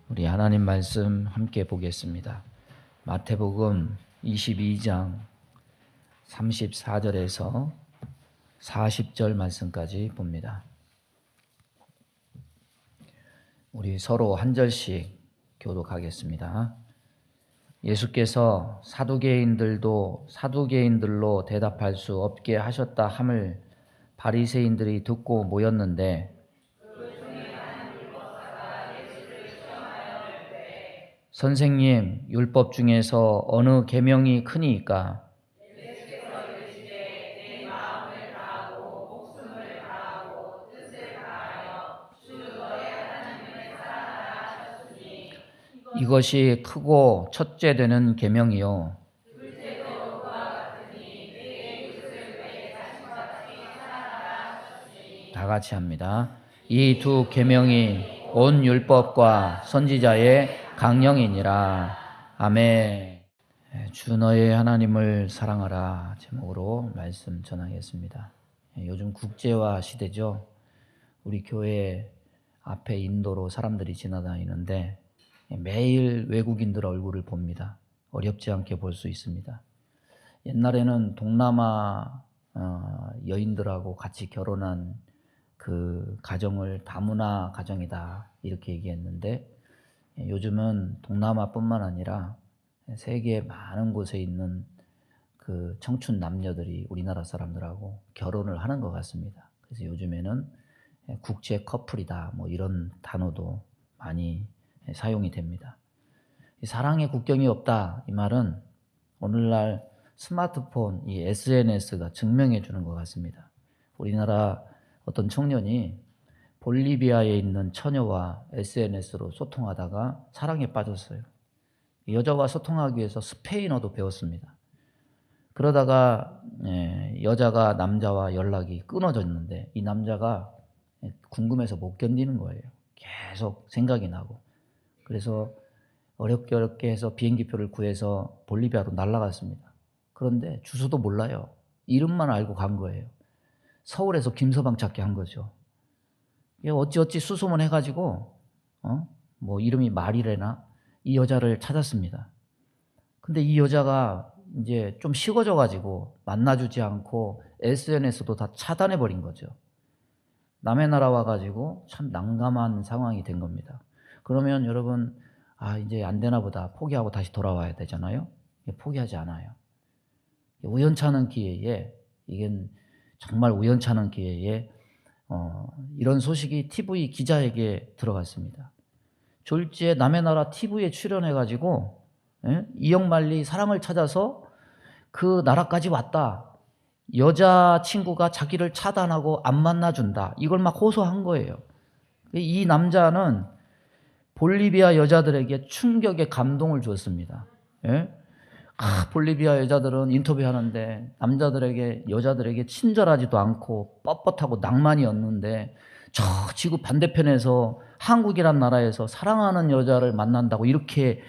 우리 하나님 말씀 함께 보겠습니다. 마태복음 22장 34절에서 40절 말씀까지 봅니다. 우리 서로 한 절씩 교독하겠습니다. 예수께서 사두개인들도 사두개인들로 대답할 수 없게 하셨다 함을 바리새인들이 듣고 모였는데 선생님, 율법 중에서 어느 계명이 크니이까? 이것이 크고 첫째 되는 계명이요. 다 같이 합니다. 이 두 계명이 온 율법과 선지자의 강령이니라. 아멘. 주 너의 하나님을 사랑하라 제목으로 말씀 전하겠습니다. 요즘 국제화 시대죠. 우리 교회 앞에 인도로 사람들이 지나다니는데 매일 외국인들 얼굴을 봅니다. 어렵지 않게 볼 수 있습니다. 옛날에는 동남아 여인들하고 같이 결혼한 그 가정을 다문화 가정이다 이렇게 얘기했는데, 요즘은 동남아뿐만 아니라 세계 많은 곳에 있는 그 청춘 남녀들이 우리나라 사람들하고 결혼을 하는 것 같습니다. 그래서 요즘에는 국제 커플이다 뭐 이런 단어도 많이 사용이 됩니다. 사랑의 국경이 없다 이 말은 오늘날 스마트폰, 이 SNS가 증명해 주는 것 같습니다. 우리나라 어떤 청년이 볼리비아에 있는 처녀와 SNS로 소통하다가 사랑에 빠졌어요. 여자와 소통하기 위해서 스페인어도 배웠습니다. 그러다가 여자가 남자와 연락이 끊어졌는데 이 남자가 궁금해서 못 견디는 거예요. 계속 생각이 나고. 그래서 어렵게 해서 비행기표를 구해서 볼리비아로 날아갔습니다. 그런데 주소도 몰라요. 이름만 알고 간 거예요. 서울에서 김서방 찾기 한 거죠. 어찌 수소문 해가지고 뭐 이름이 말이래나 이 여자를 찾았습니다. 근데 이 여자가 이제 좀 식어져가지고 만나주지 않고 SNS도 다 차단해버린 거죠. 남의 나라 와가지고 참 난감한 상황이 된 겁니다. 그러면 여러분, 이제 안 되나 보다 포기하고 다시 돌아와야 되잖아요. 포기하지 않아요. 우연찮은 기회에, 이게 정말 우연찮은 기회에 이런 소식이 TV 기자에게 들어갔습니다. 졸지에 남의 나라 TV에 출연해가지고 이영만리 사랑을 찾아서 그 나라까지 왔다. 여자친구가 자기를 차단하고 안 만나준다. 이걸 막 호소한 거예요. 이 남자는 볼리비아 여자들에게 충격의 감동을 주었습니다. 볼리비아 여자들은 인터뷰하는데 여자들에게 친절하지도 않고 뻣뻣하고 낭만이었는데 저 지구 반대편에서 한국이란 나라에서 사랑하는 여자를 만난다고 이렇게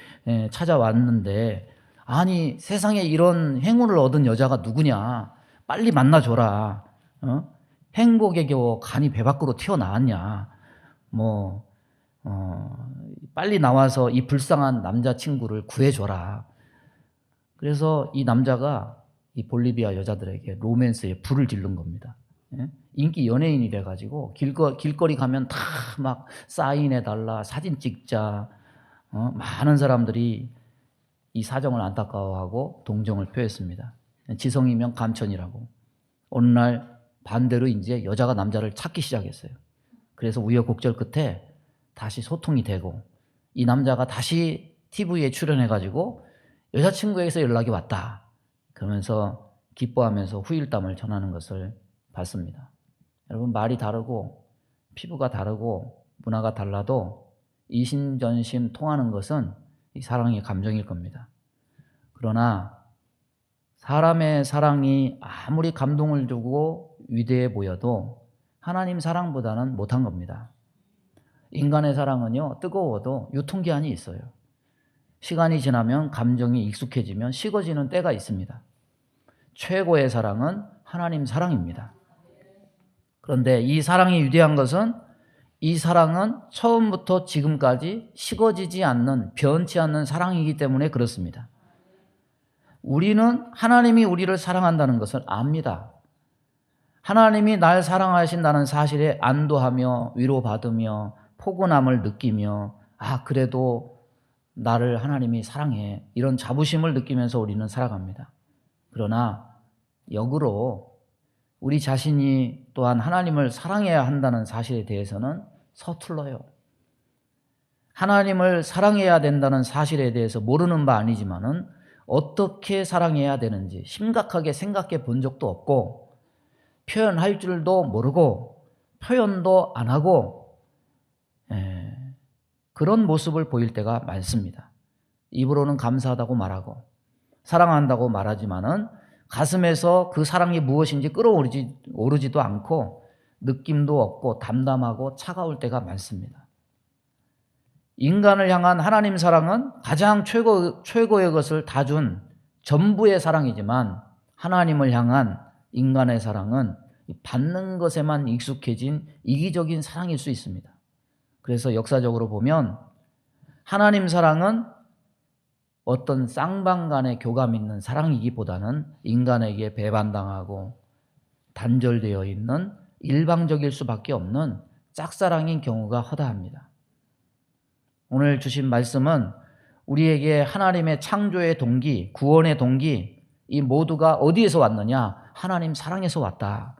찾아왔는데, 아니 세상에 이런 행운을 얻은 여자가 누구냐, 빨리 만나줘라. 행복에 겨워 간이 배 밖으로 튀어나왔냐, 빨리 나와서 이 불쌍한 남자친구를 구해줘라. 그래서 이 남자가 이 볼리비아 여자들에게 로맨스에 불을 지른 겁니다. 인기 연예인이 돼가지고 길거리 가면 다 막 사인해달라, 사진 찍자. 많은 사람들이 이 사정을 안타까워하고 동정을 표했습니다. 지성이면 감천이라고. 어느 날 반대로 이제 여자가 남자를 찾기 시작했어요. 그래서 우여곡절 끝에 다시 소통이 되고, 이 남자가 다시 TV에 출연해가지고 여자친구에게서 연락이 왔다 그러면서 기뻐하면서 후일담을 전하는 것을 봤습니다. 여러분, 말이 다르고 피부가 다르고 문화가 달라도 이심전심 통하는 것은 이 사랑의 감정일 겁니다. 그러나 사람의 사랑이 아무리 감동을 주고 위대해 보여도 하나님 사랑보다는 못한 겁니다. 인간의 사랑은요, 뜨거워도 유통기한이 있어요. 시간이 지나면 감정이 익숙해지면 식어지는 때가 있습니다. 최고의 사랑은 하나님 사랑입니다. 그런데 이 사랑이 위대한 것은 이 사랑은 처음부터 지금까지 식어지지 않는, 변치 않는 사랑이기 때문에 그렇습니다. 우리는 하나님이 우리를 사랑한다는 것을 압니다. 하나님이 날 사랑하신다는 사실에 안도하며 위로받으며 포근함을 느끼며 그래도 나를 하나님이 사랑해, 이런 자부심을 느끼면서 우리는 살아갑니다. 그러나 역으로 우리 자신이 또한 하나님을 사랑해야 한다는 사실에 대해서는 서툴러요. 하나님을 사랑해야 된다는 사실에 대해서 모르는 바 아니지만은 어떻게 사랑해야 되는지 심각하게 생각해 본 적도 없고, 표현할 줄도 모르고 표현도 안 하고 그런 모습을 보일 때가 많습니다. 입으로는 감사하다고 말하고 사랑한다고 말하지만은 가슴에서 그 사랑이 무엇인지 끌어오르지도 않고 느낌도 없고 담담하고 차가울 때가 많습니다. 인간을 향한 하나님 사랑은 가장 최고의 것을 다 준 전부의 사랑이지만, 하나님을 향한 인간의 사랑은 받는 것에만 익숙해진 이기적인 사랑일 수 있습니다. 그래서 역사적으로 보면 하나님 사랑은 어떤 쌍방간의 교감 있는 사랑이기보다는 인간에게 배반당하고 단절되어 있는 일방적일 수밖에 없는 짝사랑인 경우가 허다합니다. 오늘 주신 말씀은 우리에게 하나님의 창조의 동기, 구원의 동기, 이 모두가 어디에서 왔느냐? 하나님 사랑에서 왔다.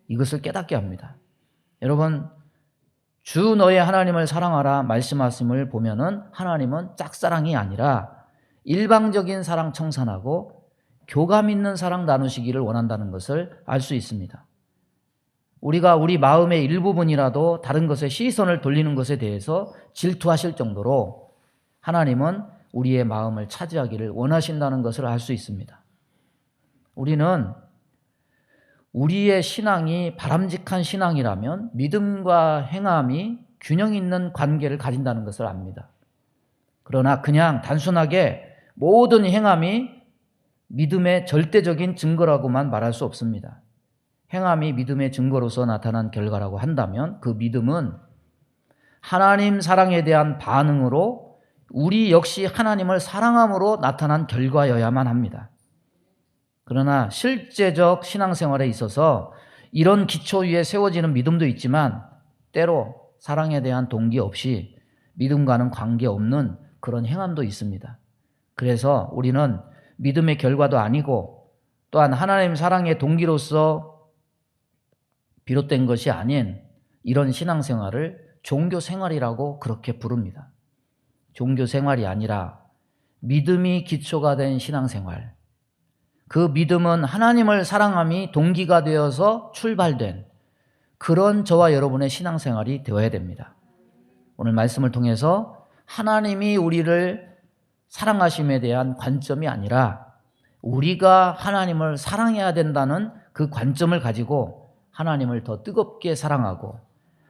이것을 깨닫게 합니다. 여러분, 주 너의 하나님을 사랑하라 말씀하심을 보면은 하나님은 짝사랑이 아니라 일방적인 사랑 청산하고 교감 있는 사랑 나누시기를 원한다는 것을 알 수 있습니다. 우리가 우리 마음의 일부분이라도 다른 것에 시선을 돌리는 것에 대해서 질투하실 정도로 하나님은 우리의 마음을 차지하기를 원하신다는 것을 알 수 있습니다. 우리는 우리의 신앙이 바람직한 신앙이라면 믿음과 행함이 균형 있는 관계를 가진다는 것을 압니다. 그러나 그냥 단순하게 모든 행함이 믿음의 절대적인 증거라고만 말할 수 없습니다. 행함이 믿음의 증거로서 나타난 결과라고 한다면 그 믿음은 하나님 사랑에 대한 반응으로 우리 역시 하나님을 사랑함으로 나타난 결과여야만 합니다. 그러나 실제적 신앙생활에 있어서 이런 기초 위에 세워지는 믿음도 있지만 때로 사랑에 대한 동기 없이 믿음과는 관계없는 그런 행함도 있습니다. 그래서 우리는 믿음의 결과도 아니고 또한 하나님 사랑의 동기로서 비롯된 것이 아닌 이런 신앙생활을 종교생활이라고 그렇게 부릅니다. 종교생활이 아니라 믿음이 기초가 된 신앙생활, 그 믿음은 하나님을 사랑함이 동기가 되어서 출발된 그런 저와 여러분의 신앙생활이 되어야 됩니다. 오늘 말씀을 통해서 하나님이 우리를 사랑하심에 대한 관점이 아니라 우리가 하나님을 사랑해야 된다는 그 관점을 가지고 하나님을 더 뜨겁게 사랑하고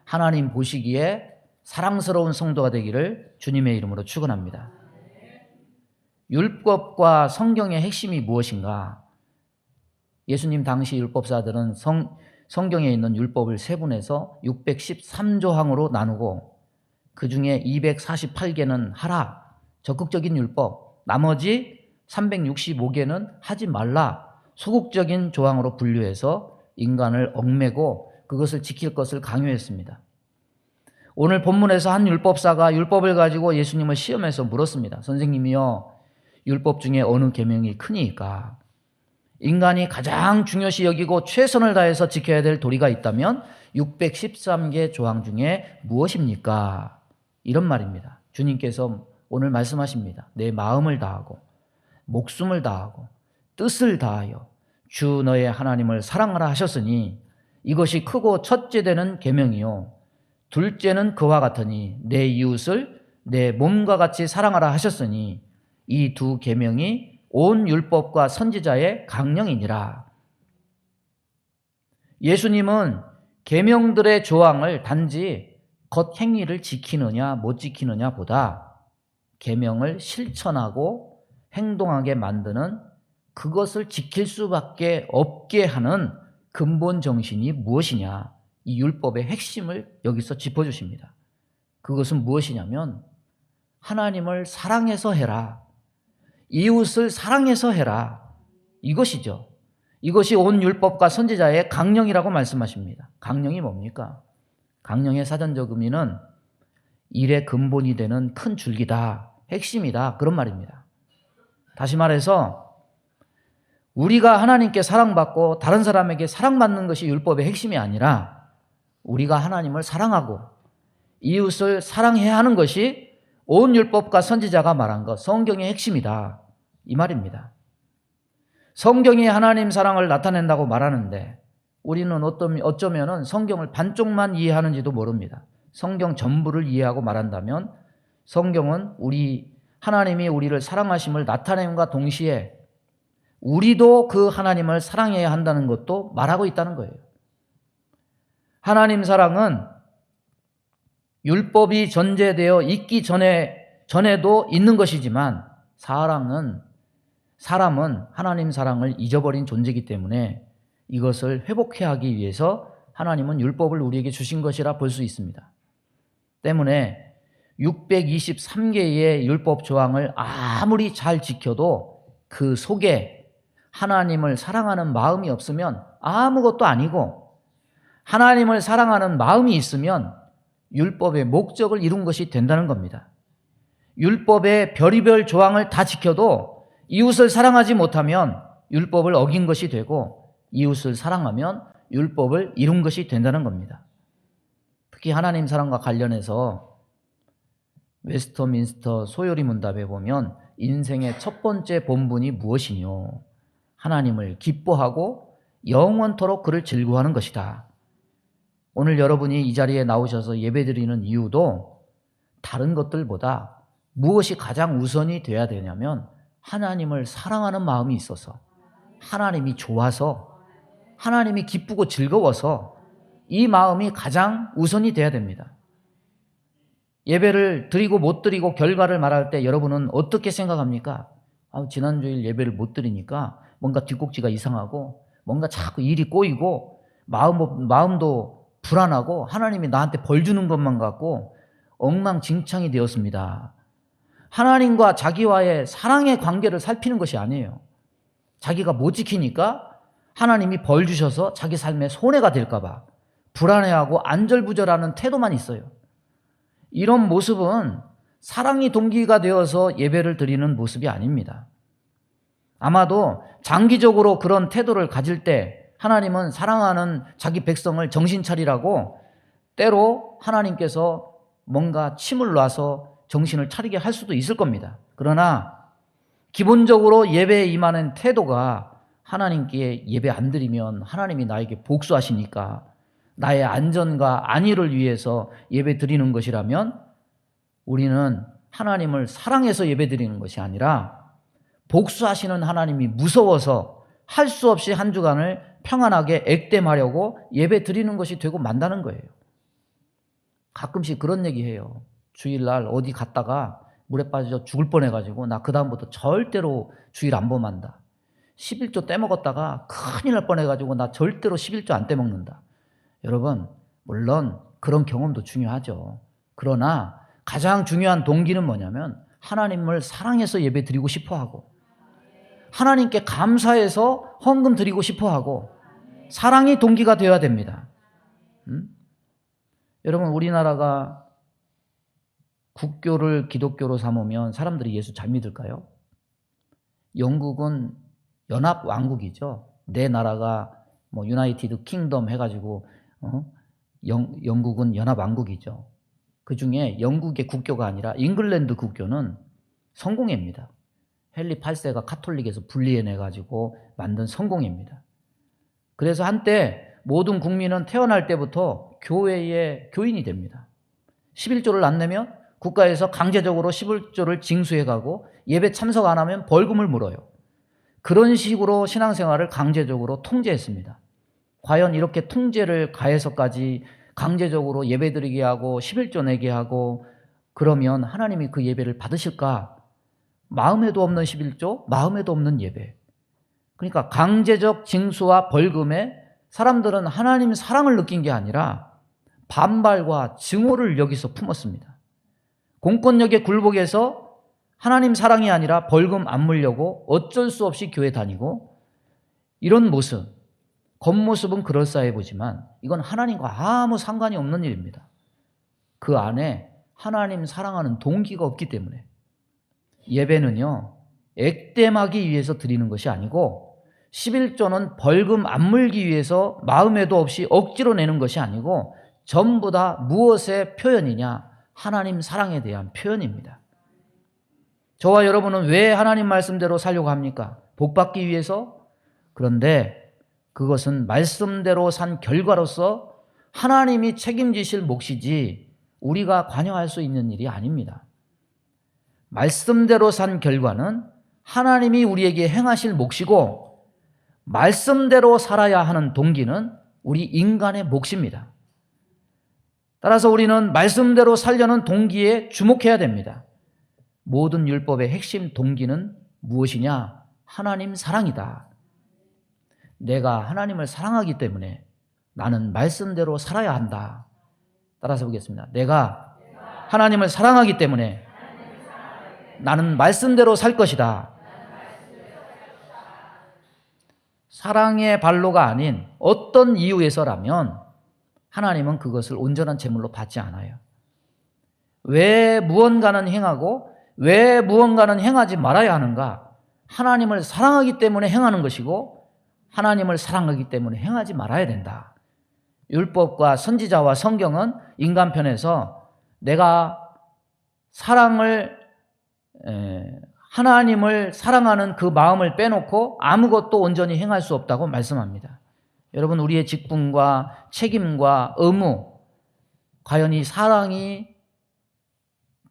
하나님 보시기에 사랑스러운 성도가 되기를 주님의 이름으로 축원합니다. 율법과 성경의 핵심이 무엇인가? 예수님 당시 율법사들은 성경에 있는 율법을 세분해서 613조항으로 나누고 그 중에 248개는 하라, 적극적인 율법, 나머지 365개는 하지 말라, 소극적인 조항으로 분류해서 인간을 얽매고 그것을 지킬 것을 강요했습니다. 오늘 본문에서 한 율법사가 율법을 가지고 예수님을 시험해서 물었습니다. 선생님이요, 율법 중에 어느 계명이 크니까? 인간이 가장 중요시 여기고 최선을 다해서 지켜야 될 도리가 있다면 613개 조항 중에 무엇입니까? 이런 말입니다. 주님께서 오늘 말씀하십니다. 내 마음을 다하고 목숨을 다하고 뜻을 다하여 주 너의 하나님을 사랑하라 하셨으니 이것이 크고 첫째 되는 계명이요 둘째는 그와 같으니 내 이웃을 내 몸과 같이 사랑하라 하셨으니 이 두 계명이 온 율법과 선지자의 강령이니라. 예수님은 계명들의 조항을 단지 겉행위를 지키느냐 못 지키느냐 보다 계명을 실천하고 행동하게 만드는, 그것을 지킬 수밖에 없게 하는 근본 정신이 무엇이냐, 이 율법의 핵심을 여기서 짚어주십니다. 그것은 무엇이냐면 하나님을 사랑해서 해라. 이웃을 사랑해서 해라. 이것이죠. 이것이 온 율법과 선지자의 강령이라고 말씀하십니다. 강령이 뭡니까? 강령의 사전적 의미는 일의 근본이 되는 큰 줄기다. 핵심이다. 그런 말입니다. 다시 말해서 우리가 하나님께 사랑받고 다른 사람에게 사랑받는 것이 율법의 핵심이 아니라 우리가 하나님을 사랑하고 이웃을 사랑해야 하는 것이 온 율법과 선지자가 말한 것, 성경의 핵심이다. 이 말입니다. 성경이 하나님 사랑을 나타낸다고 말하는데 우리는 어쩌면 성경을 반쪽만 이해하는지도 모릅니다. 성경 전부를 이해하고 말한다면 성경은 하나님이 우리를 사랑하심을 나타냄과 동시에 우리도 그 하나님을 사랑해야 한다는 것도 말하고 있다는 거예요. 하나님 사랑은 율법이 전제되어 있기 전에도 있는 것이지만 사람은 하나님 사랑을 잊어버린 존재이기 때문에 이것을 회복해야 하기 위해서 하나님은 율법을 우리에게 주신 것이라 볼 수 있습니다. 때문에 623개의 율법 조항을 아무리 잘 지켜도 그 속에 하나님을 사랑하는 마음이 없으면 아무것도 아니고 하나님을 사랑하는 마음이 있으면 율법의 목적을 이룬 것이 된다는 겁니다. 율법의 별의별 조항을 다 지켜도 이웃을 사랑하지 못하면 율법을 어긴 것이 되고 이웃을 사랑하면 율법을 이룬 것이 된다는 겁니다. 특히 하나님 사랑과 관련해서 웨스터민스터 소요리 문답에 보면 인생의 첫 번째 본분이 무엇이뇨? 하나님을 기뻐하고 영원토록 그를 즐거워하는 것이다. 오늘 여러분이 이 자리에 나오셔서 예배드리는 이유도 다른 것들보다 무엇이 가장 우선이 돼야 되냐면 하나님을 사랑하는 마음이 있어서 하나님이 좋아서 하나님이 기쁘고 즐거워서 이 마음이 가장 우선이 돼야 됩니다. 예배를 드리고 못 드리고 결과를 말할 때 여러분은 어떻게 생각합니까? 지난주일 예배를 못 드리니까 뭔가 뒷꼭지가 이상하고 뭔가 자꾸 일이 꼬이고 마음도 불안하고 하나님이 나한테 벌 주는 것만 같고 엉망진창이 되었습니다. 하나님과 자기와의 사랑의 관계를 살피는 것이 아니에요. 자기가 못 지키니까 하나님이 벌 주셔서 자기 삶에 손해가 될까 봐 불안해하고 안절부절하는 태도만 있어요. 이런 모습은 사랑이 동기가 되어서 예배를 드리는 모습이 아닙니다. 아마도 장기적으로 그런 태도를 가질 때 하나님은 사랑하는 자기 백성을 정신 차리라고 때로 하나님께서 뭔가 침을 놔서 정신을 차리게 할 수도 있을 겁니다. 그러나 기본적으로 예배에 임하는 태도가 하나님께 예배 안 드리면 하나님이 나에게 복수하시니까 나의 안전과 안위를 위해서 예배 드리는 것이라면 우리는 하나님을 사랑해서 예배 드리는 것이 아니라 복수하시는 하나님이 무서워서 할 수 없이 한 주간을 평안하게 액땜하려고 예배 드리는 것이 되고 만다는 거예요. 가끔씩 그런 얘기해요. 주일날 어디 갔다가 물에 빠져 죽을 뻔해가지고 나 그 다음부터 절대로 주일 안 범한다. 11조 떼먹었다가 큰일 날 뻔해가지고 나 절대로 11조 안 떼먹는다. 여러분 물론 그런 경험도 중요하죠. 그러나 가장 중요한 동기는 뭐냐면 하나님을 사랑해서 예배 드리고 싶어하고 하나님께 감사해서 헌금 드리고 싶어하고 사랑이 동기가 되어야 됩니다. 여러분 우리나라가 국교를 기독교로 삼으면 사람들이 예수 잘 믿을까요? 영국은 연합왕국이죠. 내 나라가 유나이티드 킹덤 해가지고 영국은 연합왕국이죠. 그 중에 영국의 국교가 아니라 잉글랜드 국교는 성공회입니다. 헨리 8세가 카톨릭에서 분리해내가지고 만든 성공회입니다. 그래서 한때 모든 국민은 태어날 때부터 교회의 교인이 됩니다. 11조를 안 내면 국가에서 강제적으로 11조를 징수해가고 예배 참석 안 하면 벌금을 물어요. 그런 식으로 신앙생활을 강제적으로 통제했습니다. 과연 이렇게 통제를 가해서까지 강제적으로 예배드리게 하고 11조 내게 하고 그러면 하나님이 그 예배를 받으실까? 마음에도 없는 11조, 마음에도 없는 예배. 그러니까 강제적 징수와 벌금에 사람들은 하나님 사랑을 느낀 게 아니라 반발과 증오를 여기서 품었습니다. 공권력의 굴복에서 하나님 사랑이 아니라 벌금 안 물려고 어쩔 수 없이 교회 다니고, 이런 모습, 겉모습은 그럴싸해 보지만 이건 하나님과 아무 상관이 없는 일입니다. 그 안에 하나님 사랑하는 동기가 없기 때문에. 예배는요, 액땜하기 위해서 드리는 것이 아니고, 11조는 벌금 안 물기 위해서 마음에도 없이 억지로 내는 것이 아니고, 전부 다 무엇의 표현이냐? 하나님 사랑에 대한 표현입니다. 저와 여러분은 왜 하나님 말씀대로 살려고 합니까? 복 받기 위해서? 그런데 그것은 말씀대로 산 결과로서 하나님이 책임지실 몫이지 우리가 관여할 수 있는 일이 아닙니다. 말씀대로 산 결과는 하나님이 우리에게 행하실 몫이고, 말씀대로 살아야 하는 동기는 우리 인간의 몫입니다. 따라서 우리는 말씀대로 살려는 동기에 주목해야 됩니다. 모든 율법의 핵심 동기는 무엇이냐? 하나님 사랑이다. 내가 하나님을 사랑하기 때문에 나는 말씀대로 살아야 한다. 따라서 보겠습니다. 내가 하나님을 사랑하기 때문에 나는 말씀대로 살 것이다. 사랑의 발로가 아닌 어떤 이유에서라면 하나님은 그것을 온전한 제물로 받지 않아요. 왜 무언가는 행하고 왜 무언가는 행하지 말아야 하는가? 하나님을 사랑하기 때문에 행하는 것이고, 하나님을 사랑하기 때문에 행하지 말아야 된다. 율법과 선지자와 성경은 인간 편에서 내가 하나님을 사랑하는 그 마음을 빼놓고 아무것도 온전히 행할 수 없다고 말씀합니다. 여러분, 우리의 직분과 책임과 의무, 과연 이 사랑이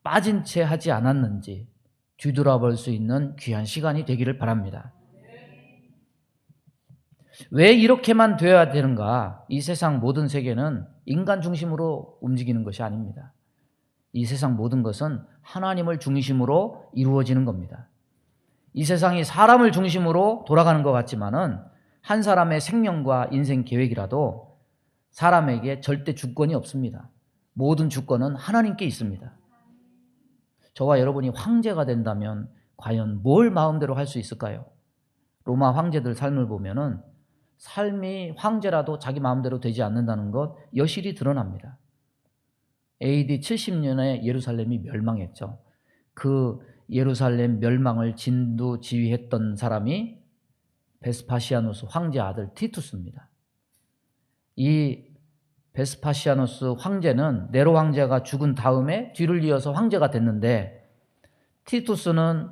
빠진 채 하지 않았는지 뒤돌아볼 수 있는 귀한 시간이 되기를 바랍니다. 왜 이렇게만 되어야 되는가? 이 세상 모든 세계는 인간 중심으로 움직이는 것이 아닙니다. 이 세상 모든 것은 하나님을 중심으로 이루어지는 겁니다. 이 세상이 사람을 중심으로 돌아가는 것 같지만은 한 사람의 생명과 인생 계획이라도 사람에게 절대 주권이 없습니다. 모든 주권은 하나님께 있습니다. 저와 여러분이 황제가 된다면 과연 뭘 마음대로 할 수 있을까요? 로마 황제들 삶을 보면은 삶이 황제라도 자기 마음대로 되지 않는다는 것 여실히 드러납니다. AD 70년에 예루살렘이 멸망했죠. 그 예루살렘 멸망을 진두지휘했던 사람이 베스파시아누스 황제 아들 티투스입니다. 이 베스파시아누스 황제는 네로 황제가 죽은 다음에 뒤를 이어서 황제가 됐는데, 티투스는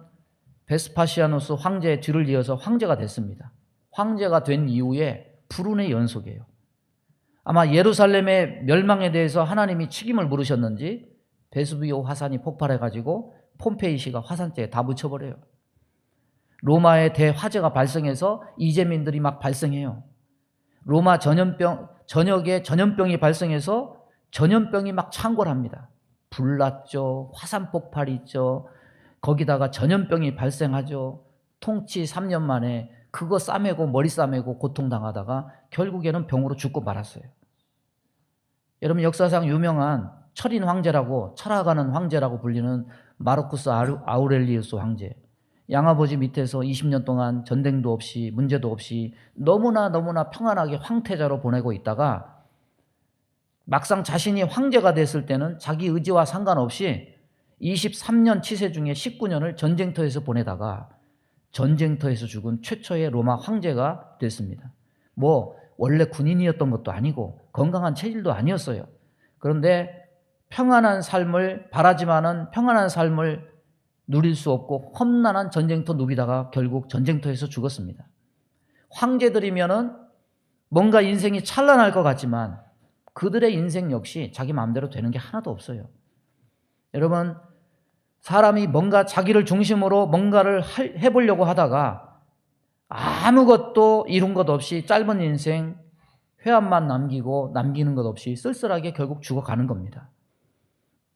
베스파시아누스 황제의 뒤를 이어서 황제가 됐습니다. 황제가 된 이후에 불운의 연속이에요. 아마 예루살렘의 멸망에 대해서 하나님이 책임을 물으셨는지 베수비오 화산이 폭발해가지고 폼페이시가 화산재에 다 묻혀버려요. 로마의 대화재가 발생해서 이재민들이 막 발생해요. 로마 전역에 전염병이 발생해서 전염병이 막 창궐합니다. 불났죠. 화산 폭발이 있죠. 거기다가 전염병이 발생하죠. 통치 3년 만에 그거 싸매고 머리 싸매고 고통당하다가 결국에는 병으로 죽고 말았어요. 여러분, 역사상 유명한 철인 황제라고, 철학하는 황제라고 불리는 마르쿠스 아우렐리우스 황제, 양아버지 밑에서 20년 동안 전쟁도 없이 문제도 없이 너무나 평안하게 황태자로 보내고 있다가 막상 자신이 황제가 됐을 때는 자기 의지와 상관없이 23년 치세 중에 19년을 전쟁터에서 보내다가 전쟁터에서 죽은 최초의 로마 황제가 됐습니다. 원래 군인이었던 것도 아니고 건강한 체질도 아니었어요. 그런데 평안한 삶을 바라지만은 평안한 삶을 누릴 수 없고 험난한 전쟁터 누비다가 결국 전쟁터에서 죽었습니다. 황제들이면은 뭔가 인생이 찬란할 것 같지만 그들의 인생 역시 자기 마음대로 되는 게 하나도 없어요. 여러분, 사람이 뭔가 자기를 중심으로 뭔가를 해보려고 하다가 아무것도 이룬 것 없이 짧은 인생 회한만 남기는 것 없이 쓸쓸하게 결국 죽어가는 겁니다.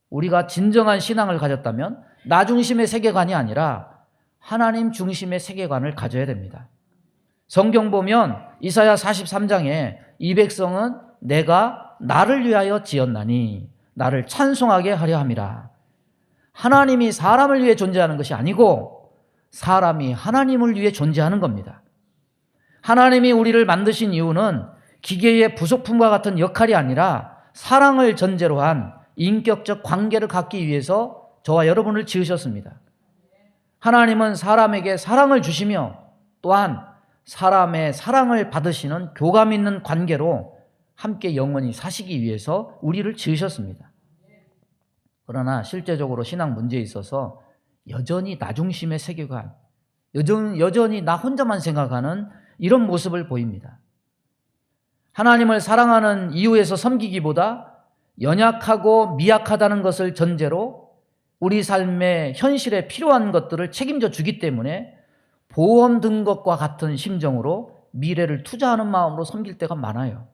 우리가 진정한 신앙을 가졌다면 나 중심의 세계관이 아니라 하나님 중심의 세계관을 가져야 됩니다. 성경 보면 이사야 43장에 이 백성은 내가 나를 위하여 지었나니 나를 찬송하게 하려 함이라. 하나님이 사람을 위해 존재하는 것이 아니고 사람이 하나님을 위해 존재하는 겁니다. 하나님이 우리를 만드신 이유는 기계의 부속품과 같은 역할이 아니라 사랑을 전제로 한 인격적 관계를 갖기 위해서 저와 여러분을 지으셨습니다. 하나님은 사람에게 사랑을 주시며 또한 사람의 사랑을 받으시는 교감 있는 관계로 함께 영원히 사시기 위해서 우리를 지으셨습니다. 그러나 실제적으로 신앙 문제에 있어서 여전히 나 중심의 세계관, 여전히 나 혼자만 생각하는 이런 모습을 보입니다. 하나님을 사랑하는 이유에서 섬기기보다 연약하고 미약하다는 것을 전제로 우리 삶의 현실에 필요한 것들을 책임져 주기 때문에 보험 든 것과 같은 심정으로 미래를 투자하는 마음으로 섬길 때가 많아요.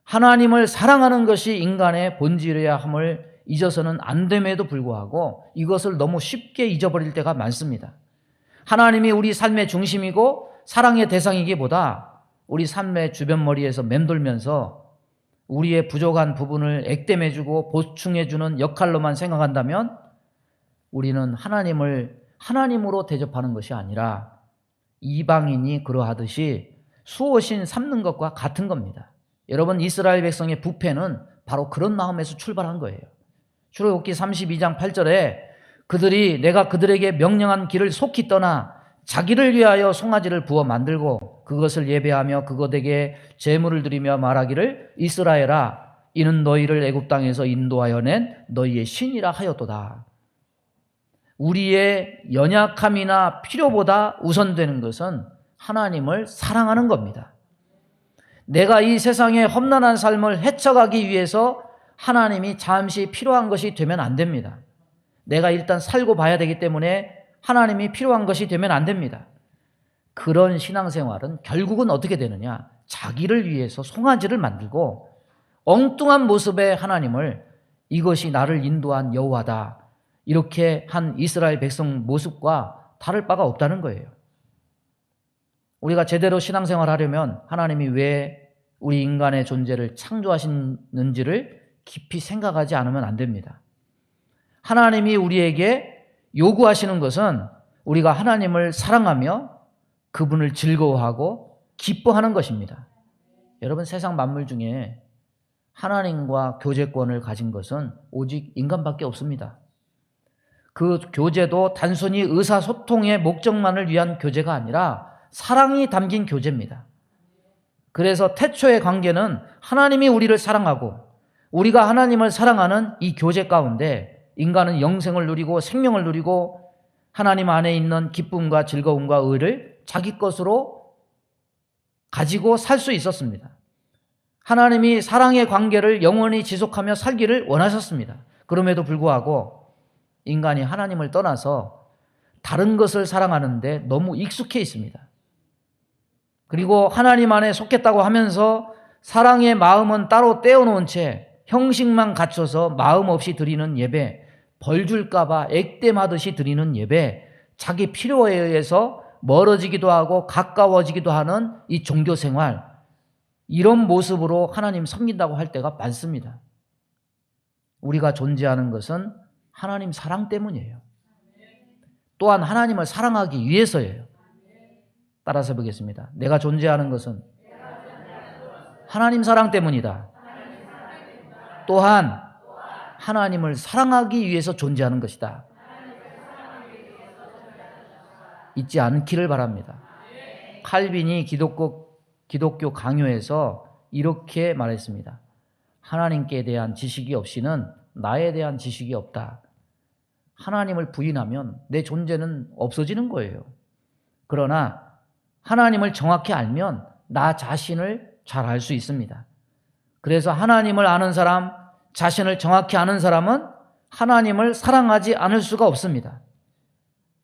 하나님을 사랑하는 것이 인간의 본질이어야 함을 잊어서는 안 됨에도 불구하고 이것을 너무 쉽게 잊어버릴 때가 많습니다. 하나님이 우리 삶의 중심이고 사랑의 대상이기보다 우리 삶의 주변머리에서 맴돌면서 우리의 부족한 부분을 액땜해주고 보충해주는 역할로만 생각한다면 우리는 하나님을 하나님으로 대접하는 것이 아니라 이방인이 그러하듯이 수호신 삼는 것과 같은 겁니다. 여러분, 이스라엘 백성의 부패는 바로 그런 마음에서 출발한 거예요. 출애굽기 32장 8절에 그들이 내가 그들에게 명령한 길을 속히 떠나 자기를 위하여 송아지를 부어 만들고 그것을 예배하며 그것에게 제물을 드리며 말하기를 이스라엘아 이는 너희를 애굽 땅에서 인도하여 낸 너희의 신이라 하였도다. 우리의 연약함이나 필요보다 우선되는 것은 하나님을 사랑하는 겁니다. 내가 이 세상의 험난한 삶을 헤쳐가기 위해서 하나님이 잠시 필요한 것이 되면 안 됩니다. 내가 일단 살고 봐야 되기 때문에 하나님이 필요한 것이 되면 안 됩니다. 그런 신앙생활은 결국은 어떻게 되느냐? 자기를 위해서 송아지를 만들고 엉뚱한 모습의 하나님을 이것이 나를 인도한 여호와다 이렇게 한 이스라엘 백성 모습과 다를 바가 없다는 거예요. 우리가 제대로 신앙생활 하려면 하나님이 왜 우리 인간의 존재를 창조하시는지를 깊이 생각하지 않으면 안 됩니다. 하나님이 우리에게 요구하시는 것은 우리가 하나님을 사랑하며 그분을 즐거워하고 기뻐하는 것입니다. 여러분, 세상 만물 중에 하나님과 교제권을 가진 것은 오직 인간밖에 없습니다. 그 교제도 단순히 의사소통의 목적만을 위한 교제가 아니라 사랑이 담긴 교제입니다. 그래서 태초의 관계는 하나님이 우리를 사랑하고 우리가 하나님을 사랑하는 이 교제 가운데 인간은 영생을 누리고 생명을 누리고 하나님 안에 있는 기쁨과 즐거움과 의를 자기 것으로 가지고 살 수 있었습니다. 하나님이 사랑의 관계를 영원히 지속하며 살기를 원하셨습니다. 그럼에도 불구하고 인간이 하나님을 떠나서 다른 것을 사랑하는데 너무 익숙해 있습니다. 그리고 하나님 안에 속했다고 하면서 사랑의 마음은 따로 떼어놓은 채 형식만 갖춰서 마음 없이 드리는 예배, 벌 줄까봐 액땜하듯이 드리는 예배, 자기 필요에 의해서 멀어지기도 하고 가까워지기도 하는 이 종교생활, 이런 모습으로 하나님 섬긴다고 할 때가 많습니다. 우리가 존재하는 것은 하나님 사랑 때문이에요. 또한 하나님을 사랑하기 위해서예요. 따라서 보겠습니다. 내가 존재하는 것은 하나님 사랑 때문이다. 또한 하나님을 사랑하기 위해서 존재하는 것이다. 잊지 않기를 바랍니다. 칼빈이 기독교 강요에서 이렇게 말했습니다. 하나님께 대한 지식이 없이는 나에 대한 지식이 없다. 하나님을 부인하면 내 존재는 없어지는 거예요. 그러나 하나님을 정확히 알면 나 자신을 잘 알 수 있습니다. 그래서 하나님을 아는 사람, 자신을 정확히 아는 사람은 하나님을 사랑하지 않을 수가 없습니다.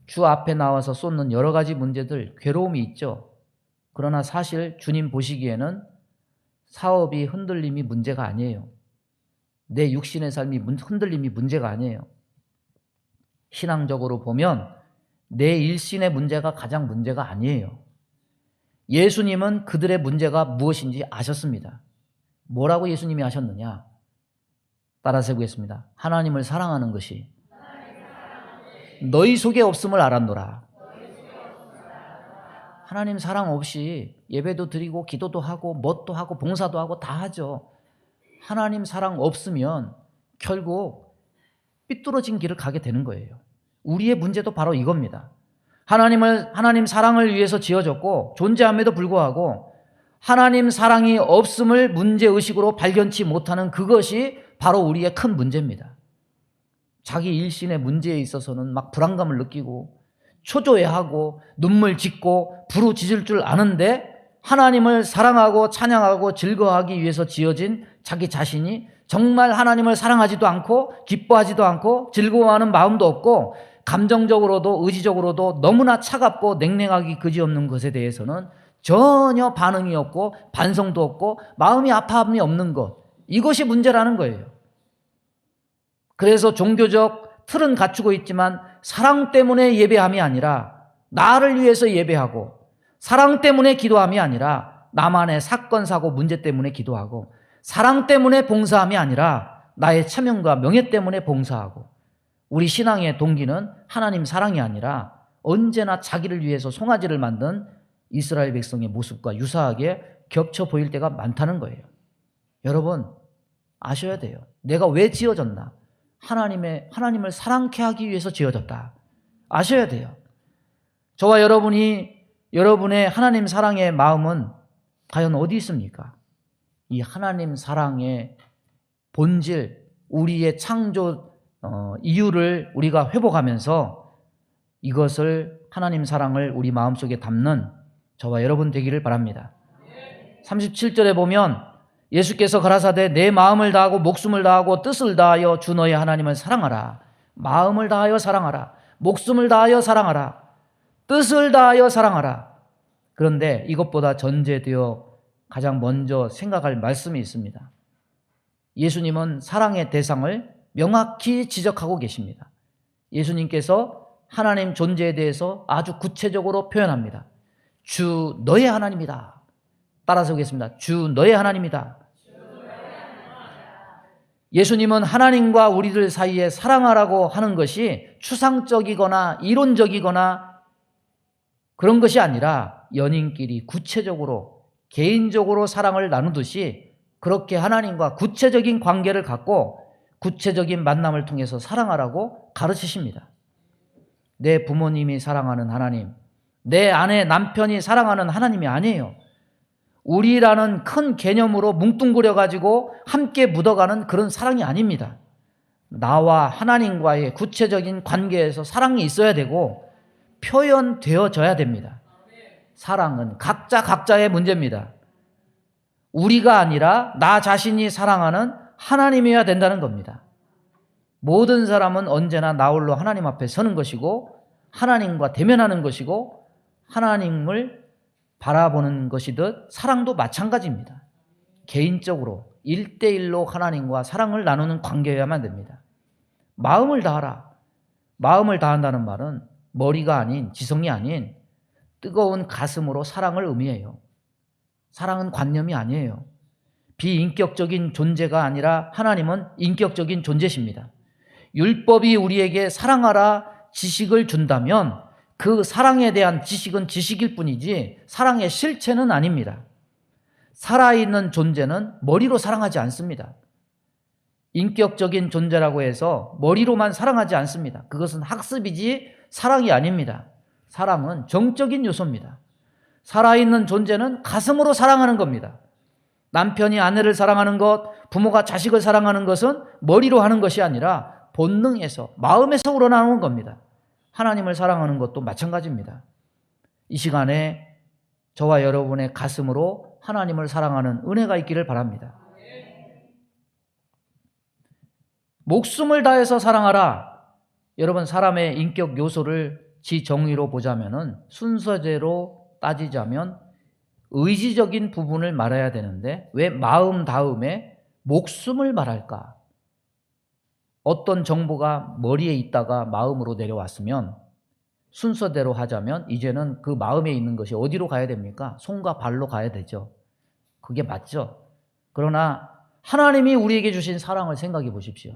주 앞에 나와서 쏟는 여러 가지 문제들, 괴로움이 있죠. 그러나 사실 주님 보시기에는 사업이 흔들림이 문제가 아니에요. 내 육신의 삶이 흔들림이 문제가 아니에요. 신앙적으로 보면 내 일신의 문제가 가장 문제가 아니에요. 예수님은 그들의 문제가 무엇인지 아셨습니다. 뭐라고 예수님이 하셨느냐? 따라서 해보겠습니다. 하나님을 사랑하는 것이 너희 속에 없음을 알았노라. 하나님 사랑 없이 예배도 드리고 기도도 하고 뭣도 하고 봉사도 하고 다 하죠. 하나님 사랑 없으면 결국 삐뚤어진 길을 가게 되는 거예요. 우리의 문제도 바로 이겁니다. 하나님 사랑을 위해서 지어졌고 존재함에도 불구하고 하나님 사랑이 없음을 문제의식으로 발견치 못하는 그것이 바로 우리의 큰 문제입니다. 자기 일신의 문제에 있어서는 막 불안감을 느끼고 초조해하고 눈물 짓고 부르짖을 줄 아는데 하나님을 사랑하고 찬양하고 즐거워하기 위해서 지어진 자기 자신이 정말 하나님을 사랑하지도 않고 기뻐하지도 않고 즐거워하는 마음도 없고 감정적으로도 의지적으로도 너무나 차갑고 냉랭하기 그지없는 것에 대해서는 전혀 반응이 없고 반성도 없고 마음이 아파함이 없는 것, 이것이 문제라는 거예요. 그래서 종교적 틀은 갖추고 있지만 사랑 때문에 예배함이 아니라 나를 위해서 예배하고 사랑 때문에 기도함이 아니라 나만의 사건 사고 문제 때문에 기도하고 사랑 때문에 봉사함이 아니라 나의 체면과 명예 때문에 봉사하고 우리 신앙의 동기는 하나님 사랑이 아니라 언제나 자기를 위해서 송아지를 만든 이스라엘 백성의 모습과 유사하게 겹쳐 보일 때가 많다는 거예요. 여러분 아셔야 돼요. 내가 왜 지어졌나? 하나님을 사랑케 하기 위해서 지어졌다. 아셔야 돼요. 저와 여러분의 하나님 사랑의 마음은 과연 어디 있습니까? 이 하나님 사랑의 본질, 우리의 창조 이유를 우리가 회복하면서 이것을 하나님 사랑을 우리 마음속에 담는 저와 여러분 되기를 바랍니다. 37절에 보면 예수께서 가라사대 내 마음을 다하고 목숨을 다하고 뜻을 다하여 주 너의 하나님을 사랑하라. 마음을 다하여 사랑하라. 목숨을 다하여 사랑하라. 뜻을 다하여 사랑하라. 그런데 이것보다 전제되어 가장 먼저 생각할 말씀이 있습니다. 예수님은 사랑의 대상을 명확히 지적하고 계십니다. 예수님께서 하나님 존재에 대해서 아주 구체적으로 표현합니다. 주 너의 하나님이다. 따라서 보겠습니다. 주 너의 하나님이다. 예수님은 하나님과 우리들 사이에 사랑하라고 하는 것이 추상적이거나 이론적이거나 그런 것이 아니라 연인끼리 구체적으로 개인적으로 사랑을 나누듯이 그렇게 하나님과 구체적인 관계를 갖고 구체적인 만남을 통해서 사랑하라고 가르치십니다. 내 부모님이 사랑하는 하나님, 내 아내, 남편이 사랑하는 하나님이 아니에요. 우리라는 큰 개념으로 뭉뚱그려 가지고 함께 묻어가는 그런 사랑이 아닙니다. 나와 하나님과의 구체적인 관계에서 사랑이 있어야 되고 표현되어져야 됩니다. 사랑은 각자의 문제입니다. 우리가 아니라 나 자신이 사랑하는 하나님이어야 된다는 겁니다. 모든 사람은 언제나 나 홀로 하나님 앞에 서는 것이고 하나님과 대면하는 것이고 하나님을 바라보는 것이듯 사랑도 마찬가지입니다. 개인적으로 1대1로 하나님과 사랑을 나누는 관계여야만 됩니다. 마음을 다하라. 마음을 다한다는 말은 머리가 아닌, 지성이 아닌 뜨거운 가슴으로 사랑을 의미해요. 사랑은 관념이 아니에요. 비인격적인 존재가 아니라 하나님은 인격적인 존재십니다. 율법이 우리에게 사랑하라 지식을 준다면 그 사랑에 대한 지식은 지식일 뿐이지 사랑의 실체는 아닙니다. 살아있는 존재는 머리로 사랑하지 않습니다. 인격적인 존재라고 해서 머리로만 사랑하지 않습니다. 그것은 학습이지 사랑이 아닙니다. 사랑은 정적인 요소입니다. 살아있는 존재는 가슴으로 사랑하는 겁니다. 남편이 아내를 사랑하는 것, 부모가 자식을 사랑하는 것은 머리로 하는 것이 아니라 본능에서, 마음에서 우러나오는 겁니다. 하나님을 사랑하는 것도 마찬가지입니다. 이 시간에 저와 여러분의 가슴으로 하나님을 사랑하는 은혜가 있기를 바랍니다. 목숨을 다해서 사랑하라. 여러분, 사람의 인격 요소를 지정의로 보자면은 순서대로 따지자면 의지적인 부분을 말해야 되는데 왜 마음 다음에 목숨을 말할까? 어떤 정보가 머리에 있다가 마음으로 내려왔으면 순서대로 하자면 이제는 그 마음에 있는 것이 어디로 가야 됩니까? 손과 발로 가야 되죠. 그게 맞죠. 그러나 하나님이 우리에게 주신 사랑을 생각해 보십시오.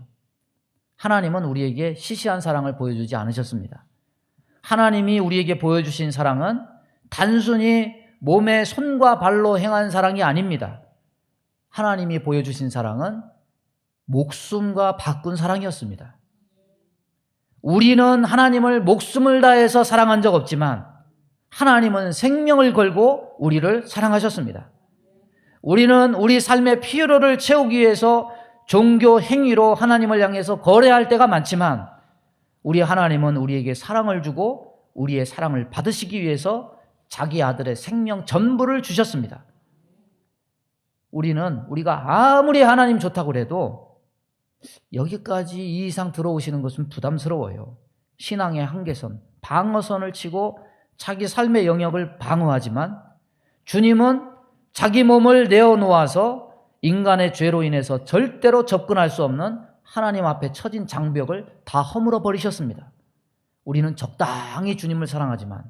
하나님은 우리에게 시시한 사랑을 보여주지 않으셨습니다. 하나님이 우리에게 보여주신 사랑은 단순히 몸의 손과 발로 행한 사랑이 아닙니다. 하나님이 보여주신 사랑은 목숨과 바꾼 사랑이었습니다. 우리는 하나님을 목숨을 다해서 사랑한 적 없지만 하나님은 생명을 걸고 우리를 사랑하셨습니다. 우리는 우리 삶의 필요를 채우기 위해서 종교 행위로 하나님을 향해서 거래할 때가 많지만 우리 하나님은 우리에게 사랑을 주고 우리의 사랑을 받으시기 위해서 자기 아들의 생명 전부를 주셨습니다. 우리가 아무리 하나님 좋다고 해도 여기까지 이 이상 들어오시는 것은 부담스러워요. 신앙의 한계선, 방어선을 치고 자기 삶의 영역을 방어하지만 주님은 자기 몸을 내어놓아서 인간의 죄로 인해서 절대로 접근할 수 없는 하나님 앞에 처진 장벽을 다 허물어 버리셨습니다. 우리는 적당히 주님을 사랑하지만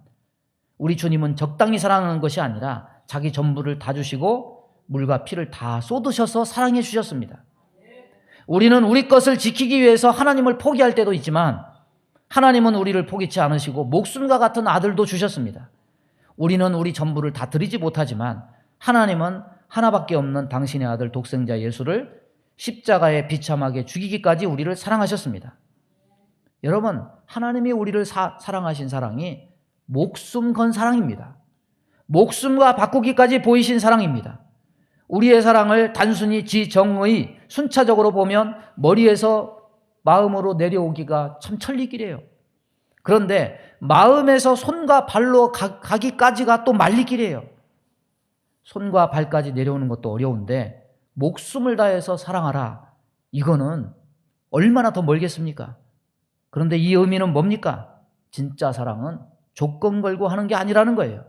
우리 주님은 적당히 사랑하는 것이 아니라 자기 전부를 다 주시고 물과 피를 다 쏟으셔서 사랑해 주셨습니다. 우리는 우리 것을 지키기 위해서 하나님을 포기할 때도 있지만 하나님은 우리를 포기치 않으시고 목숨과 같은 아들도 주셨습니다. 우리는 우리 전부를 다 드리지 못하지만 하나님은 하나밖에 없는 당신의 아들 독생자 예수를 십자가에 비참하게 죽이기까지 우리를 사랑하셨습니다. 여러분, 하나님이 우리를 사랑하신 사랑이 목숨 건 사랑입니다. 목숨과 바꾸기까지 보이신 사랑입니다. 우리의 사랑을 단순히 지정의 순차적으로 보면 머리에서 마음으로 내려오기가 참 천리길이에요. 그런데 마음에서 손과 발로 가기까지가 또 만리길이에요. 손과 발까지 내려오는 것도 어려운데 목숨을 다해서 사랑하라. 이거는 얼마나 더 멀겠습니까? 그런데 이 의미는 뭡니까? 진짜 사랑은 조건 걸고 하는 게 아니라는 거예요.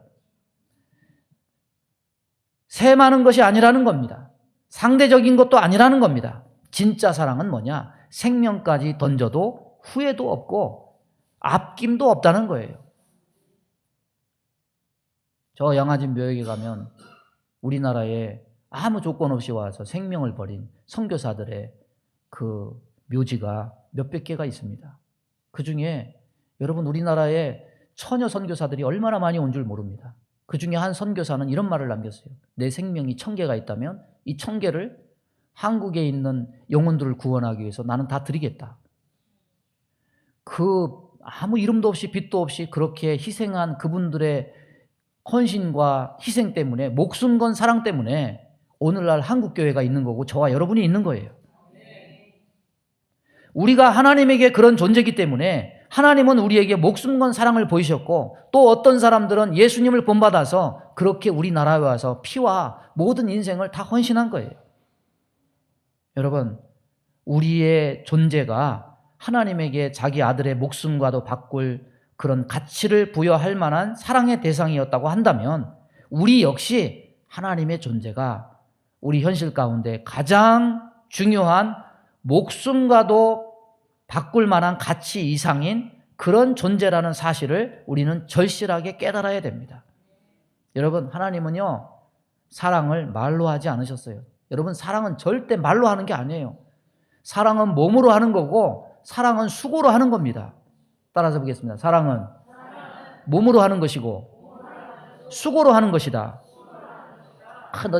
새 많은 것이 아니라는 겁니다. 상대적인 것도 아니라는 겁니다. 진짜 사랑은 뭐냐? 생명까지 던져도 후회도 없고 아낌도 없다는 거예요. 저 양화진 묘역에 가면 우리나라에 아무 조건 없이 와서 생명을 버린 선교사들의 그 묘지가 몇백 개가 있습니다. 그 중에 여러분 우리나라에 처녀 선교사들이 얼마나 많이 온 줄 모릅니다. 그 중에 한 선교사는 이런 말을 남겼어요. 내 생명이 1000개가 있다면 이 1000개를 한국에 있는 영혼들을 구원하기 위해서 나는 다 드리겠다. 아무 이름도 없이 빛도 없이 그렇게 희생한 그분들의 헌신과 희생 때문에 목숨 건 사랑 때문에 오늘날 한국교회가 있는 거고 저와 여러분이 있는 거예요. 우리가 하나님에게 그런 존재이기 때문에 하나님은 우리에게 목숨 건 사랑을 보이셨고 또 어떤 사람들은 예수님을 본받아서 그렇게 우리나라에 와서 피와 모든 인생을 다 헌신한 거예요. 여러분, 우리의 존재가 하나님에게 자기 아들의 목숨과도 바꿀 그런 가치를 부여할 만한 사랑의 대상이었다고 한다면 우리 역시 하나님의 존재가 우리 현실 가운데 가장 중요한 목숨과도 바꿀 만한 가치 이상인 그런 존재라는 사실을 우리는 절실하게 깨달아야 됩니다. 여러분, 하나님은요, 사랑을 말로 하지 않으셨어요. 여러분, 사랑은 절대 말로 하는 게 아니에요. 사랑은 몸으로 하는 거고 사랑은 수고로 하는 겁니다. 따라서 보겠습니다. 사랑은 몸으로 하는 것이고 수고로 하는 것이다.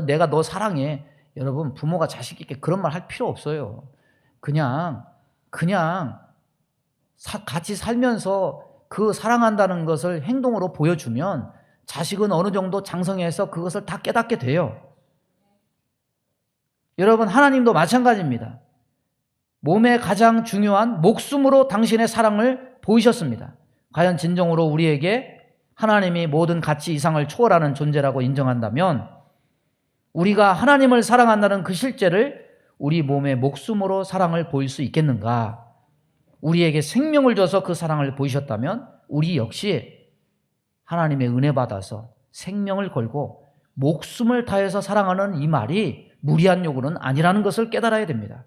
내가 너 사랑해. 여러분, 부모가 자식에게 그런 말 할 필요 없어요. 그냥 같이 살면서 그 사랑한다는 것을 행동으로 보여주면 자식은 어느 정도 장성해서 그것을 다 깨닫게 돼요. 여러분, 하나님도 마찬가지입니다. 몸의 가장 중요한 목숨으로 당신의 사랑을 보이셨습니다. 과연 진정으로 우리에게 하나님이 모든 가치 이상을 초월하는 존재라고 인정한다면 우리가 하나님을 사랑한다는 그 실제를 우리 몸의 목숨으로 사랑을 보일 수 있겠는가? 우리에게 생명을 줘서 그 사랑을 보이셨다면 우리 역시 하나님의 은혜 받아서 생명을 걸고 목숨을 다해서 사랑하는 이 말이 무리한 요구는 아니라는 것을 깨달아야 됩니다.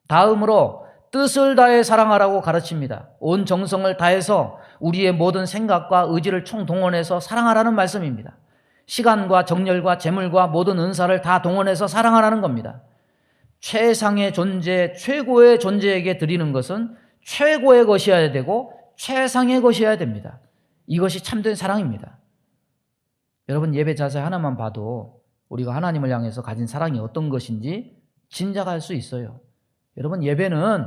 다음으로 뜻을 다해 사랑하라고 가르칩니다. 온 정성을 다해서 우리의 모든 생각과 의지를 총동원해서 사랑하라는 말씀입니다. 시간과 정열과 재물과 모든 은사를 다 동원해서 사랑하라는 겁니다. 최상의 존재, 최고의 존재에게 드리는 것은 최고의 것이어야 되고 최상의 것이어야 됩니다. 이것이 참된 사랑입니다. 여러분, 예배 자세 하나만 봐도 우리가 하나님을 향해서 가진 사랑이 어떤 것인지 짐작할 수 있어요. 여러분, 예배는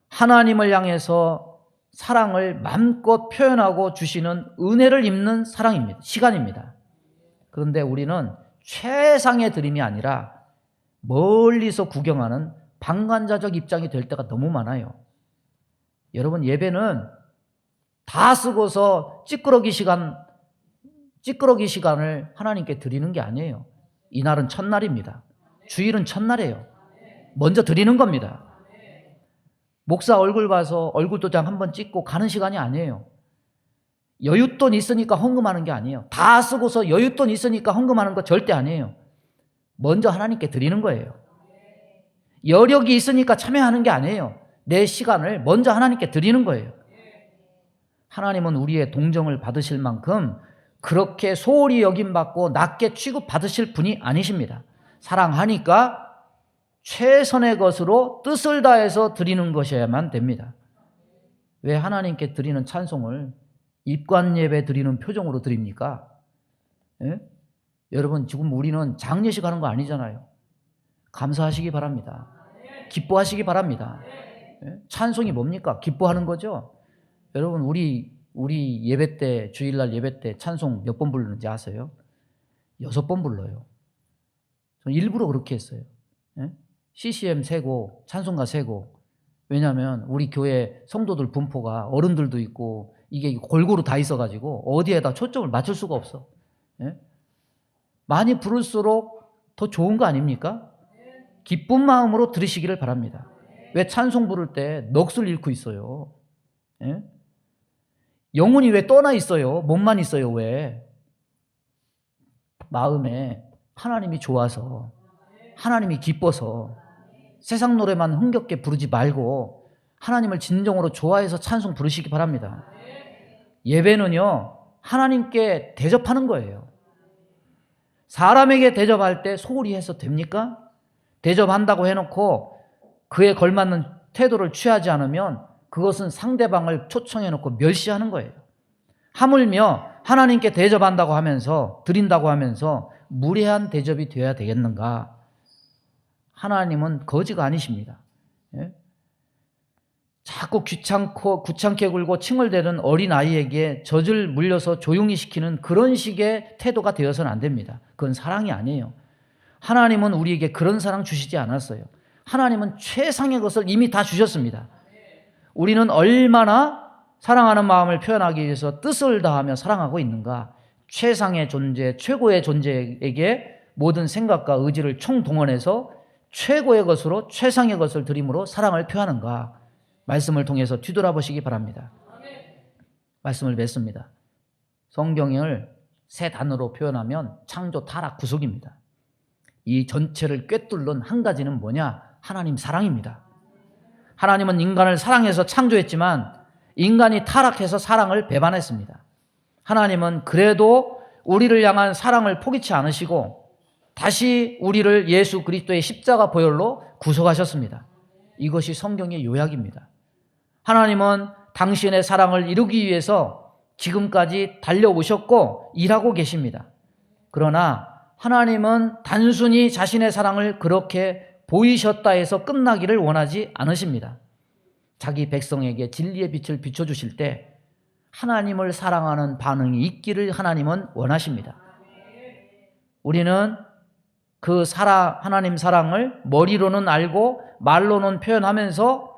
하나님을 향해서 사랑을 마음껏 표현하고 주시는 은혜를 입는 사랑입니다. 시간입니다. 그런데 우리는 최상의 드림이 아니라 멀리서 구경하는 방관자적 입장이 될 때가 너무 많아요. 여러분, 예배는 다 쓰고서 찌끄러기 시간을 하나님께 드리는 게 아니에요. 이날은 첫날입니다. 주일은 첫날이에요. 먼저 드리는 겁니다. 목사 얼굴 봐서 얼굴도장 한번 찍고 가는 시간이 아니에요. 여윳돈 있으니까 헌금하는 게 아니에요. 다 쓰고서 여윳돈 있으니까 헌금하는 거 절대 아니에요. 먼저 하나님께 드리는 거예요. 여력이 있으니까 참여하는 게 아니에요. 내 시간을 먼저 하나님께 드리는 거예요. 하나님은 우리의 동정을 받으실 만큼 그렇게 소홀히 여김받고 낮게 취급받으실 분이 아니십니다. 사랑하니까 최선의 것으로 뜻을 다해서 드리는 것이어야만 됩니다. 왜 하나님께 드리는 찬송을 입관 예배 드리는 표정으로 드립니까? 예? 여러분, 지금 우리는 장례식 하는 거 아니잖아요. 감사하시기 바랍니다. 기뻐하시기 바랍니다. 예? 찬송이 뭡니까? 기뻐하는 거죠. 여러분, 우리 예배 때, 주일날 예배 때 찬송 몇 번 부르는지 아세요? 6번 불러요. 저는 일부러 그렇게 했어요. 예? CCM 세고 찬송가 세고. 왜냐하면 우리 교회 성도들 분포가 어른들도 있고 이게 골고루 다 있어가지고 어디에다 초점을 맞출 수가 없어. 예? 많이 부를수록 더 좋은 거 아닙니까? 기쁜 마음으로 들으시기를 바랍니다. 왜 찬송 부를 때 넋을 잃고 있어요? 예? 영혼이 왜 떠나 있어요? 몸만 있어요. 왜? 마음에 하나님이 좋아서, 하나님이 기뻐서 세상 노래만 흥겹게 부르지 말고 하나님을 진정으로 좋아해서 찬송 부르시기 바랍니다. 예배는요, 하나님께 대접하는 거예요. 사람에게 대접할 때 소홀히 해서 됩니까? 대접한다고 해놓고 그에 걸맞는 태도를 취하지 않으면 그것은 상대방을 초청해놓고 멸시하는 거예요. 하물며 하나님께 대접한다고 하면서, 드린다고 하면서 무례한 대접이 되어야 되겠는가? 하나님은 거지가 아니십니다. 예? 자꾸 귀찮게 굴고 칭얼대는 어린아이에게 젖을 물려서 조용히 시키는 그런 식의 태도가 되어서는 안 됩니다. 그건 사랑이 아니에요. 하나님은 우리에게 그런 사랑 주시지 않았어요. 하나님은 최상의 것을 이미 다 주셨습니다. 우리는 얼마나 사랑하는 마음을 표현하기 위해서 뜻을 다하며 사랑하고 있는가? 최상의 존재, 최고의 존재에게 모든 생각과 의지를 총동원해서 최고의 것으로 최상의 것을 드림으로 사랑을 표하는가? 말씀을 통해서 뒤돌아보시기 바랍니다. 말씀을 맺습니다. 성경을 세 단어로 표현하면 창조, 타락, 구속입니다. 이 전체를 꿰뚫는 한 가지는 뭐냐? 하나님 사랑입니다. 하나님은 인간을 사랑해서 창조했지만 인간이 타락해서 사랑을 배반했습니다. 하나님은 그래도 우리를 향한 사랑을 포기치 않으시고 다시 우리를 예수 그리스도의 십자가 보혈로 구속하셨습니다. 이것이 성경의 요약입니다. 하나님은 당신의 사랑을 이루기 위해서 지금까지 달려오셨고 일하고 계십니다. 그러나 하나님은 단순히 자신의 사랑을 그렇게 보이셨다 해서 끝나기를 원하지 않으십니다. 자기 백성에게 진리의 빛을 비춰주실 때 하나님을 사랑하는 반응이 있기를 하나님은 원하십니다. 우리는 그 하나님 사랑을 머리로는 알고 말로는 표현하면서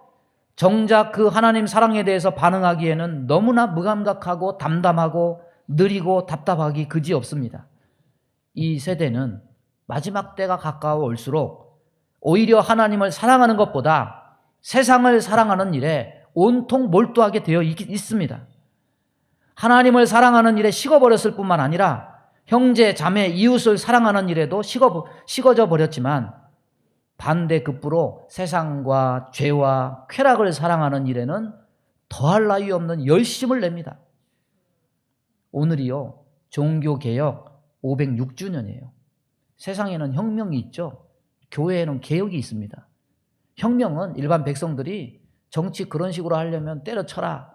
정작 그 하나님 사랑에 대해서 반응하기에는 너무나 무감각하고 담담하고 느리고 답답하기 그지없습니다. 이 세대는 마지막 때가 가까워 올수록 오히려 하나님을 사랑하는 것보다 세상을 사랑하는 일에 온통 몰두하게 되어 있습니다. 하나님을 사랑하는 일에 식어버렸을 뿐만 아니라 형제, 자매, 이웃을 사랑하는 일에도 식어져 버렸지만 반대급부로 세상과 죄와 쾌락을 사랑하는 일에는 더할 나위 없는 열심을 냅니다. 오늘이요, 종교개혁 506주년이에요. 세상에는 혁명이 있죠. 교회에는 개혁이 있습니다. 혁명은 일반 백성들이 정치 그런 식으로 하려면 때려쳐라.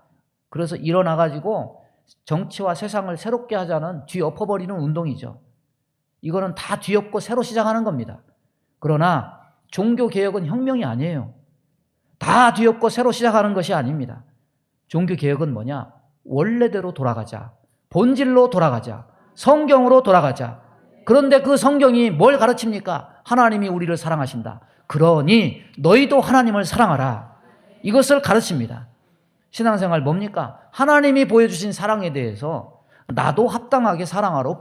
그래서 일어나가지고 정치와 세상을 새롭게 하자는 뒤엎어버리는 운동이죠. 이거는 다 뒤엎고 새로 시작하는 겁니다. 그러나 종교개혁은 혁명이 아니에요. 다 뒤엎고 새로 시작하는 것이 아닙니다. 종교개혁은 뭐냐? 원래대로 돌아가자. 본질로 돌아가자. 성경으로 돌아가자. 그런데 그 성경이 뭘 가르칩니까? 하나님이 우리를 사랑하신다. 그러니 너희도 하나님을 사랑하라. 이것을 가르칩니다. 신앙생활 뭡니까? 하나님이 보여주신 사랑에 대해서 나도 합당하게 사랑하러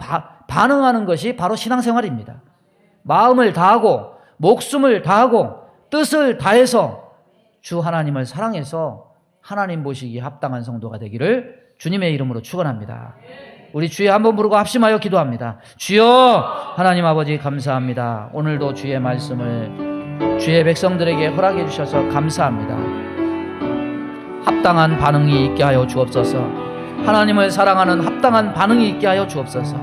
반응하는 것이 바로 신앙생활입니다. 마음을 다하고 목숨을 다하고 뜻을 다해서 주 하나님을 사랑해서 하나님 보시기에 합당한 성도가 되기를 주님의 이름으로 축원합니다. 우리 주여 한번 부르고 합심하여 기도합니다. 주여 하나님 아버지 감사합니다. 오늘도 주의 말씀을 주의 백성들에게 허락해 주셔서 감사합니다. 합당한 반응이 있게 하여 주옵소서. 하나님을 사랑하는 합당한 반응이 있게 하여 주옵소서.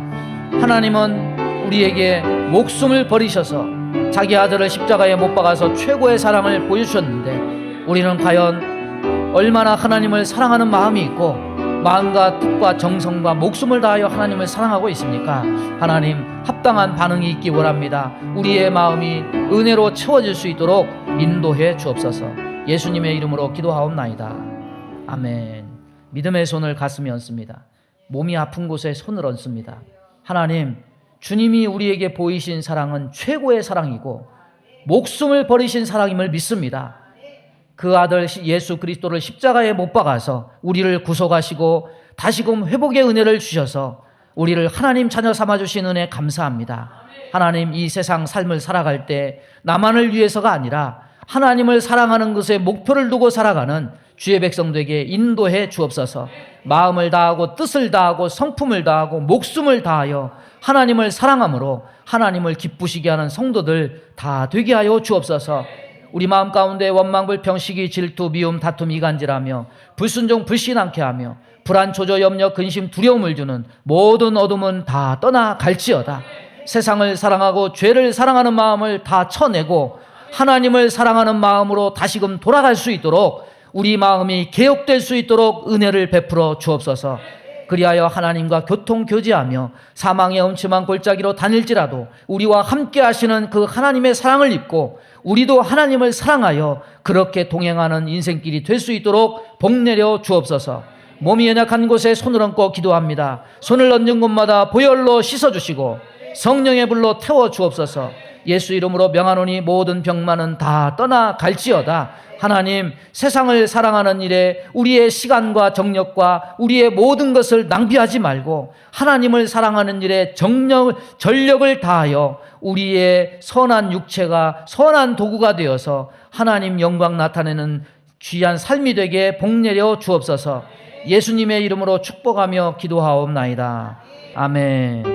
하나님은 우리에게 목숨을 버리셔서 자기 아들을 십자가에 못 박아서 최고의 사랑을 보여주셨는데 우리는 과연 얼마나 하나님을 사랑하는 마음이 있고 마음과 뜻과 정성과 목숨을 다하여 하나님을 사랑하고 있습니까? 하나님 합당한 반응이 있기 원합니다. 우리의 마음이 은혜로 채워질 수 있도록 인도해 주옵소서. 예수님의 이름으로 기도하옵나이다. 아멘. 믿음의 손을 가슴에 얹습니다. 몸이 아픈 곳에 손을 얹습니다. 하나님, 주님이 우리에게 보이신 사랑은 최고의 사랑이고 목숨을 버리신 사랑임을 믿습니다. 그 아들 예수 그리스도를 십자가에 못 박아서 우리를 구속하시고 다시금 회복의 은혜를 주셔서 우리를 하나님 자녀 삼아주신 은혜 감사합니다. 하나님, 이 세상 삶을 살아갈 때 나만을 위해서가 아니라 하나님을 사랑하는 것에 목표를 두고 살아가는 주의 백성들에게 인도해 주옵소서. 마음을 다하고 뜻을 다하고 성품을 다하고 목숨을 다하여 하나님을 사랑함으로 하나님을 기쁘시게 하는 성도들 다 되게 하여 주옵소서. 우리 마음 가운데 원망, 불평, 시기, 질투, 미움, 다툼, 이간질하며 불순종, 불신앙케 하며 불안, 조조, 염려, 근심, 두려움을 주는 모든 어둠은 다 떠나갈지어다. 세상을 사랑하고 죄를 사랑하는 마음을 다 쳐내고 하나님을 사랑하는 마음으로 다시금 돌아갈 수 있도록 우리 마음이 개혁될 수 있도록 은혜를 베풀어 주옵소서. 그리하여 하나님과 교통 교제하며 사망의 음침한 골짜기로 다닐지라도 우리와 함께 하시는 그 하나님의 사랑을 입고 우리도 하나님을 사랑하여 그렇게 동행하는 인생길이 될 수 있도록 복내려 주옵소서. 몸이 연약한 곳에 손을 얹고 기도합니다. 손을 얹는 곳마다 보혈로 씻어주시고 성령의 불로 태워 주옵소서. 예수 이름으로 명하노니 모든 병만은 다 떠나갈지어다. 하나님, 세상을 사랑하는 일에 우리의 시간과 정력과 우리의 모든 것을 낭비하지 말고 하나님을 사랑하는 일에 전력을 다하여 우리의 선한 육체가 선한 도구가 되어서 하나님 영광 나타내는 귀한 삶이 되게 복내려 주옵소서. 예수님의 이름으로 축복하며 기도하옵나이다. 아멘.